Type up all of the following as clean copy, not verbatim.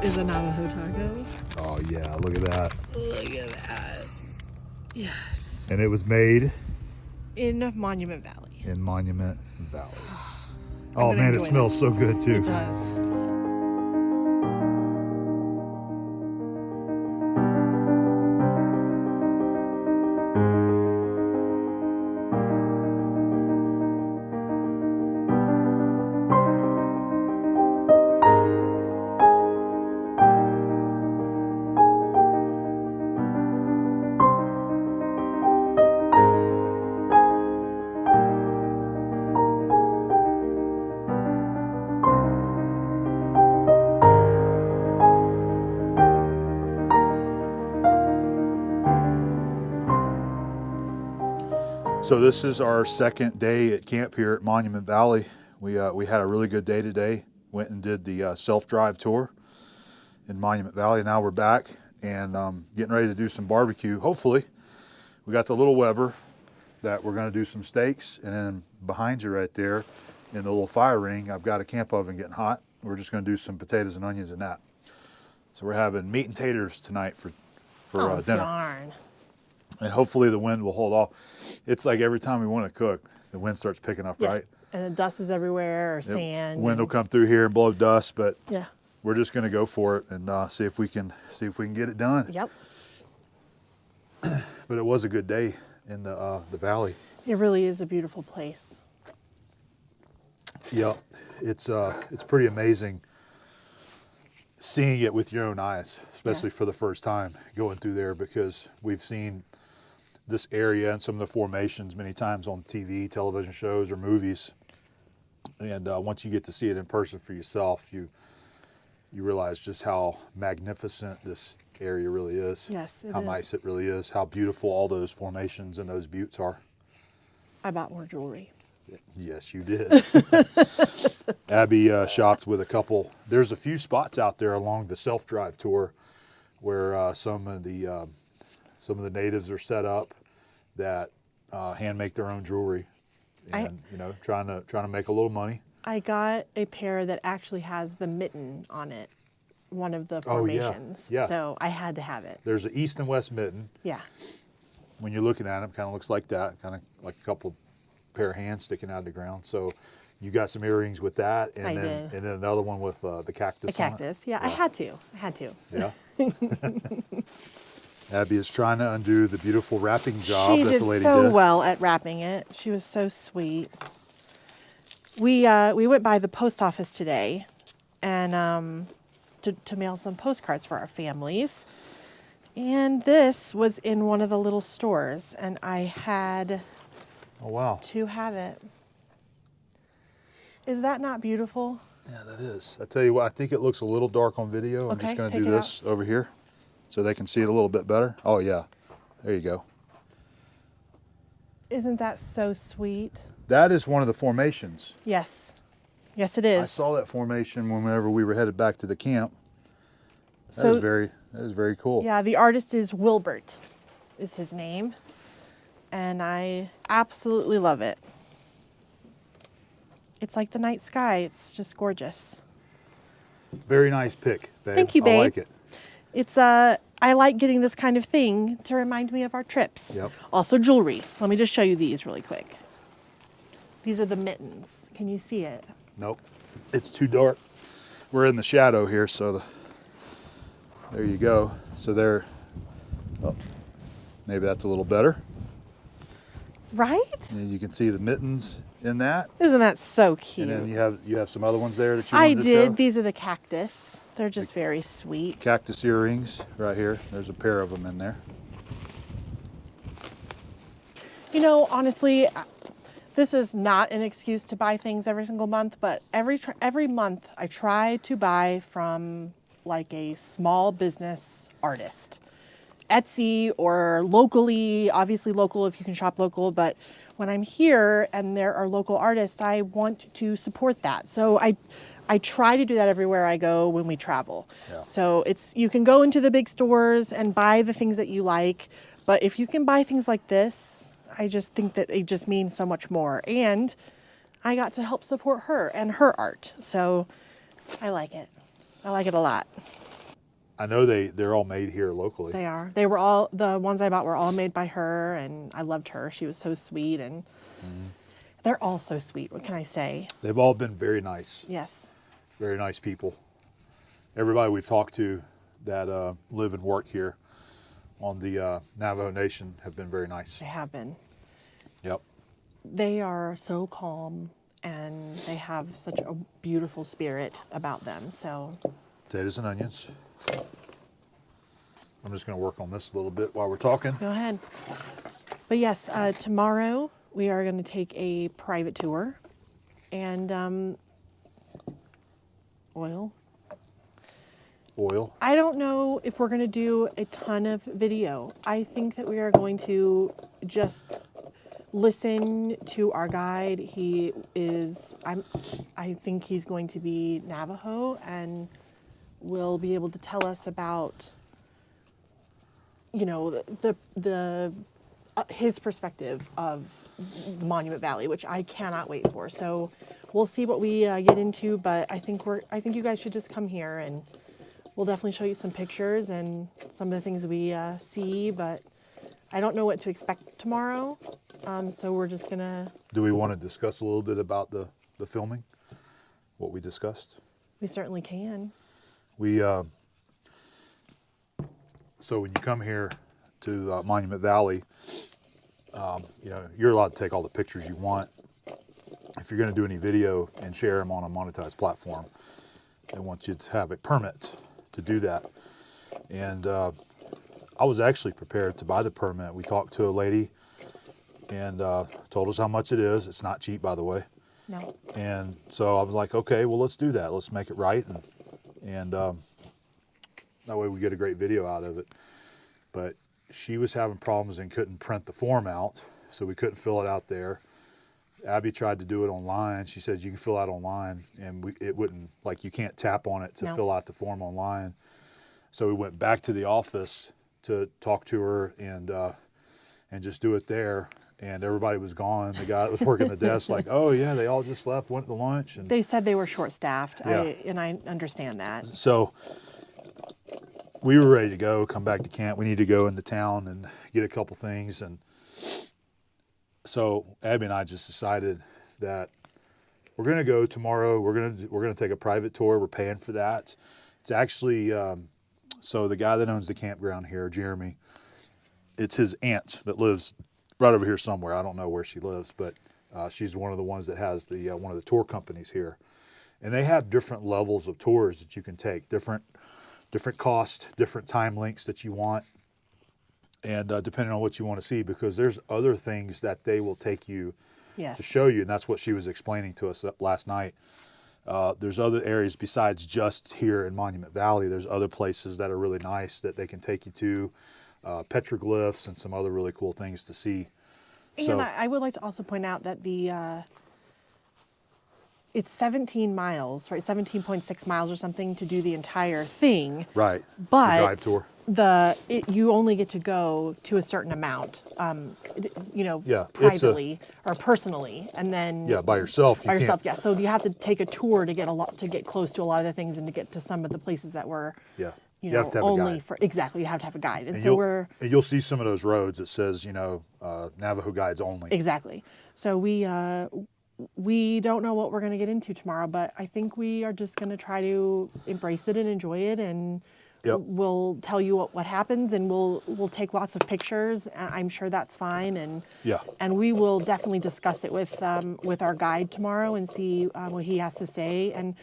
is a Navajo taco. Oh yeah, look at that. Look at that. Yes. And it was made In Monument Valley. in Monument Valley. Oh man, it smells so good too. It does. So this is our second day at camp here at Monument Valley. We had a really good day today. Went and did the self-drive tour in Monument Valley. Now we're back and getting ready to do some barbecue. Hopefully, we got the little Weber that we're going to do some steaks, and then behind you right there in the little fire ring, I've got a camp oven getting hot. We're just going to do some potatoes and onions in that. So we're having meat and taters tonight for dinner. Darn. And hopefully the wind will hold off. It's like every time we want to cook, the wind starts picking up, right? And the dust is everywhere, or sand. Wind will come through here and blow dust, but yeah, we're just going to go for it and see if we can get it done. Yep. But it was a good day in the valley. It really is a beautiful place. Yep, it's pretty amazing seeing it with your own eyes, especially for the first time going through there, because we've seen this area and some of the formations many times on TV, television shows, or movies. And once you get to see it in person for yourself, you realize just how magnificent this area really is. Yes, it how is. nice it really is, how beautiful all those formations and those buttes are. I bought more jewelry. Yes, you did. Abby shopped with a couple. There's a few spots out there along the self-drive tour where some of the natives are set up that hand make their own jewelry, and trying to make a little money. I got a pair that actually has the mitten on it, one of the formations. Yeah. So I had to have it. There's an east and west mitten. Yeah. When you're looking at them, kind of looks like that, kind of like a couple pair of hands sticking out of the ground. So you got some earrings with that, and then another one with the cactus. The cactus, on it. yeah. I had to. Yeah. Abby is trying to undo the beautiful wrapping job that the lady did. She did so well at wrapping it. She was so sweet. We went by the post office today, and to mail some postcards for our families. And this was in one of the little stores, and I had to have it. Is that not beautiful? Yeah, that is. I tell you what, I think it looks a little dark on video. I'm just going to do this over here so they can see it a little bit better. Oh, yeah. There you go. Isn't that so sweet? That is one of the formations. Yes. Yes, it is. I saw that formation whenever we were headed back to the camp. That is very cool. Yeah, the artist is Wilbert, is his name. And I absolutely love it. It's like the night sky. It's just gorgeous. Very nice pick, babe. Thank you, babe. I like it. It's I like getting this kind of thing to remind me of our trips. Yep. Also jewelry. Let me just show you these really quick. These are the mittens. Can you see it? Nope. It's too dark. We're in the shadow here, so there you go. So maybe that's a little better. Right? And you can see the mittens in that. Isn't that so cute? And then you have some other ones there that you wanted to show? I did. These are the cactus. They're just very sweet. Cactus earrings right here. There's a pair of them in there. You know, honestly, this is not an excuse to buy things every single month, but every month I try to buy from like a small business artist. Etsy or locally, obviously local if you can shop local, but when I'm here and there are local artists, I want to support that. So I try to do that everywhere I go when we travel. Yeah. So you can go into the big stores and buy the things that you like, but if you can buy things like this, I just think that it just means so much more. And I got to help support her and her art. So I like it. I like it a lot. I know they're all made here locally. They are. They were all, the ones I bought were all made by her, and I loved her. She was so sweet, and they're all so sweet. What can I say? They've all been very nice. Yes. Very nice people. Everybody we've talked to that live and work here on the Navajo Nation have been very nice. They have been. Yep. They are so calm, and they have such a beautiful spirit about them. So, Potatoes and onions. I'm just going to work on this a little bit while we're talking. go ahead. But yes, tomorrow we are going to take a private tour, and oil. I don't know if we're going to do a ton of video. I think that we are going to just listen to our guide. I think he's going to be Navajo, and will be able to tell us about, you know, his perspective of the Monument Valley, which I cannot wait for. So we'll see what we get into, but I think you guys should just come here, and we'll definitely show you some pictures and some of the things we see, but I don't know what to expect tomorrow. So we're just gonna. Do we want to discuss a little bit about the filming? What we discussed? We certainly can. So when you come here to Monument Valley, you know, you're allowed to take all the pictures you want. If you're going to do any video and share them on a monetized platform, they want you to have a permit to do that. And I was actually prepared to buy the permit. We talked to a lady and told us how much it is. It's not cheap, by the way. No. And so I was like, okay, well, let's do that. Let's make it right. And that way we get a great video out of it. But she was having problems and couldn't print the form out, so we couldn't fill it out there. Abby tried to do it online. She said you can fill out online, and it wouldn't, like, you can't tap on it to fill out the form online. So we went back to the office to talk to her and just do it there. And everybody was gone. The guy that was working the desk, like, oh yeah, they all just left, went to lunch. And they said they were short-staffed, Yeah. and I understand that. So we were ready to go, come back to camp. We need to go into town and get a couple things. And so Abby and I just decided that we're going to go tomorrow. We're going to take a private tour. We're paying for that. It's actually, so the guy that owns the campground here, Jeremy, it's his aunt that lives right over here somewhere. I don't know where she lives, but she's one of the ones that has the one of the tour companies here. And they have different levels of tours that you can take, different cost, different time lengths that you want, and depending on what you want to see, because there's other things that they will take you to show you, and that's what she was explaining to us last night. There's other areas besides just here in Monument Valley. There's other places that are really nice that they can take you to, petroglyphs and some other really cool things to see. And So I would like to also point out that it's 17 miles, right? 17.6 miles or something to do the entire thing. right, But the drive tour. You only get to go to a certain amount, Yeah, privately or personally, and then Yeah, by yourself. by You yourself. can't, Yeah, so you have to take a tour to get close to a lot of the things and to get to some of the places that were Yeah, you you know have to have a only guide. for exactly. You have to have a guide, and so And you'll see some of those roads that says, Navajo guides only. exactly. So we don't know what we're going to get into tomorrow, but I think we are just going to try to embrace it and enjoy it, and Yep. we'll tell you what happens, and we'll take lots of pictures. And I'm sure that's fine, and Yeah. and we will definitely discuss it with our guide tomorrow and see what he has to say. And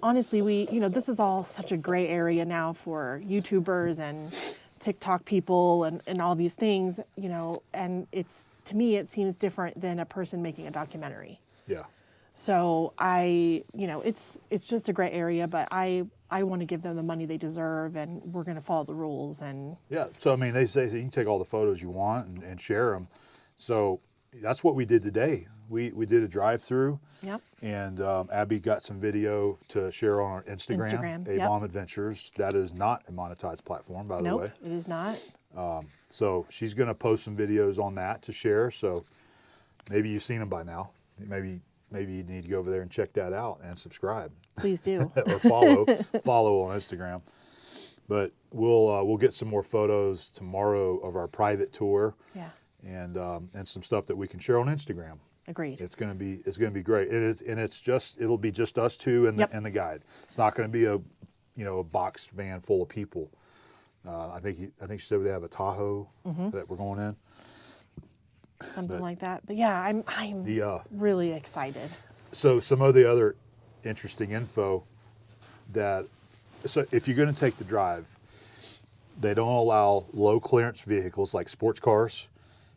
honestly, this is all such a gray area now for YouTubers and TikTok people and all these things, and to me, it seems different than a person making a documentary. Yeah. So it's just a gray area, but I want to give them the money they deserve, and we're going to follow the rules. And Yeah. So, I mean, they say you can take all the photos you want and share them. So that's what we did today. We did a drive-through. Yep. And Abby got some video to share on our Instagram, yep. Abom Adventures. That is not a monetized platform, by the Nope, way. it is not. So she's going to post some videos on that to share. So maybe you've seen them by now. Maybe you need to go over there and check that out and subscribe Please do. or follow on Instagram. But we'll get some more photos tomorrow of our private tour. Yeah. And some stuff that we can share on Instagram. Agreed. It's gonna be great. It'll be just us two and Yep. the guide. It's not gonna be a box van full of people. I think she said they have a Tahoe that we're going in. Something like that. But yeah, I'm really excited. So some of the other interesting info so if you're going to take the drive, they don't allow low clearance vehicles like sports cars.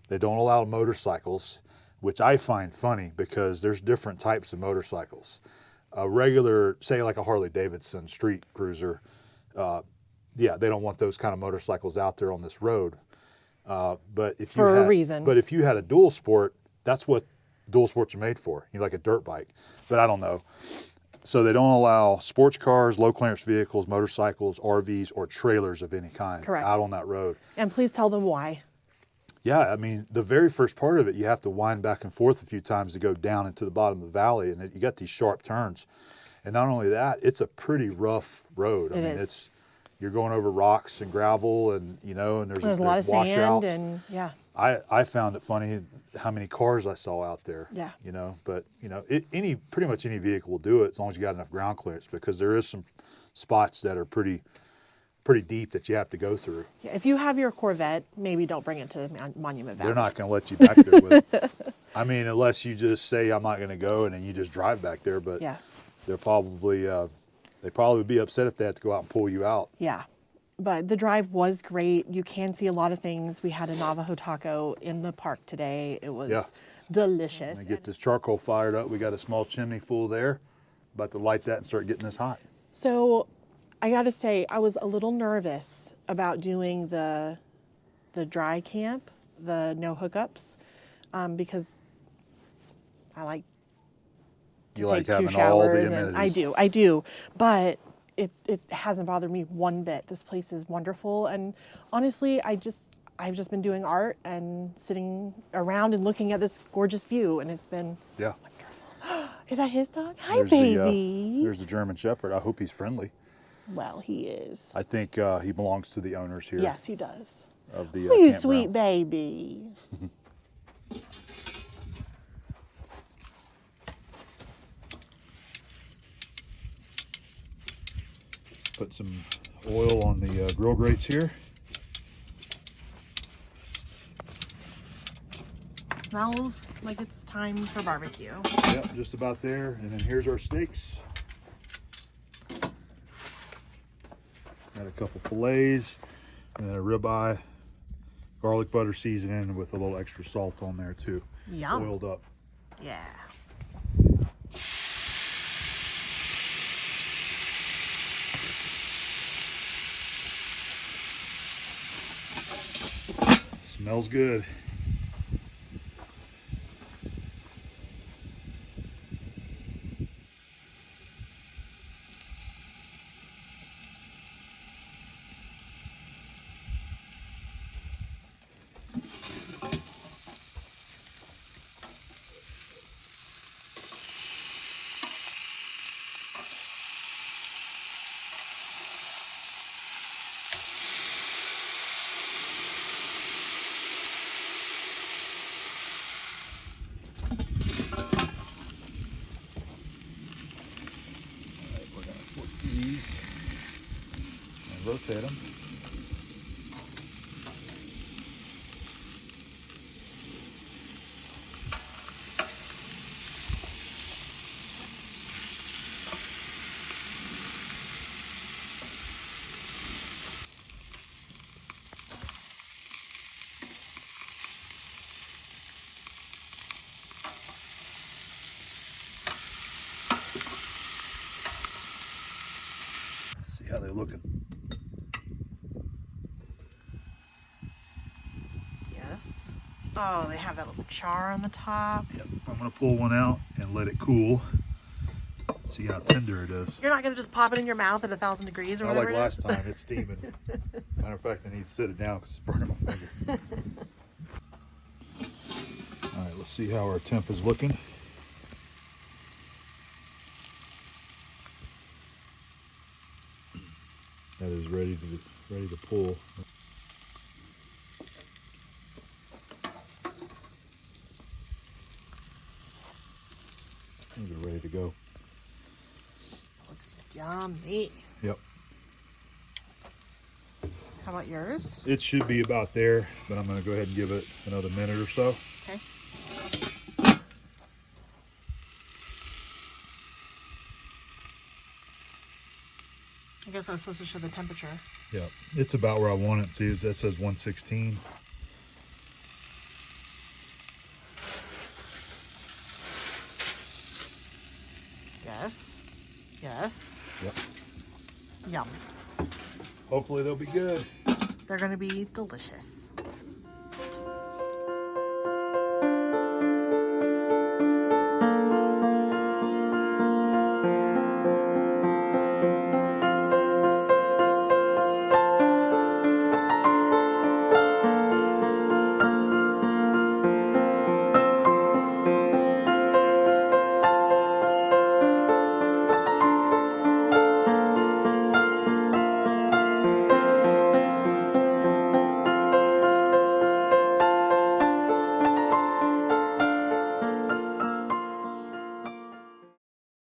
They don't allow motorcycles, which I find funny because there's different types of motorcycles. A regular, say like a Harley Davidson street cruiser, they don't want those kind of motorcycles out there on this road. But if For a reason. But if you had a dual sport, that's what dual sports are made for. You like a dirt bike. But I don't know. So they don't allow sports cars, low clearance vehicles, motorcycles, RVs, or trailers of any kind Correct. out on that road. And please tell them why. Yeah, I mean, the very first part of it, you have to wind back and forth a few times to go down into the bottom of the valley, and you got these sharp turns. And not only that, it's a pretty rough road. I mean, you're going over rocks and gravel, and and there's a lot of washouts. sand, and yeah. I found it funny how many cars I saw out there. Yeah. But pretty much any vehicle will do it as long as you got enough ground clearance, because there is some spots that are pretty deep that you have to go through. Yeah, if you have your Corvette, maybe don't bring it to Monument Valley. They're not going to let you back there with it. I mean, unless you just say I'm not going to go, and then you just drive back there. But yeah. they'd probably be upset if they had to go out and pull you out. Yeah. But the drive was great. You can see a lot of things. We had a Navajo taco in the park today. It was delicious. And get this charcoal fired up. We got a small chimney full there. About to light that and start getting this hot. So I got to say, I was a little nervous about doing the dry camp, the no hookups, because I like to You like take 2 having all the showers, amenities. and I do, but it hasn't bothered me one bit. This place is wonderful, and honestly, I've just been doing art and sitting around and looking at this gorgeous view, and it's been wonderful. Is that his dog? Hi, baby. There's the German Shepherd. I hope he's friendly. Well, he is. I think he belongs to the owners here. Yes, he does. Of the Oh, you campground. sweet baby. Put some oil on the grill grates here. Smells like it's time for barbecue. Yep, just about there. And then here's our steaks. Got a couple fillets and then a ribeye, garlic butter seasoning with a little extra salt on there too. Yum. Oiled up. Yeah. Smells good. Rotate them. Let's see how they're looking. Yes. Oh, they have that little char on the top. Yep. I'm going to pull one out and let it cool. See how tender it is. You're not going to just pop it in your mouth at 1,000 degrees or Not whatever like it is? last time, it's steaming. Matter of fact, I need to sit it down because it's burning my finger. All right, let's see how our temp is looking. That is ready to pull. These are ready to go. Looks yummy. Yep. How about yours? It should be about there, but I'm going to go ahead and give it another minute or so. Okay. I guess I was supposed to show the temperature. Yep. It's about where I want it. See, that says 116. Yes. Yes. Yep. Yum. Hopefully they'll be good. They're going to be delicious.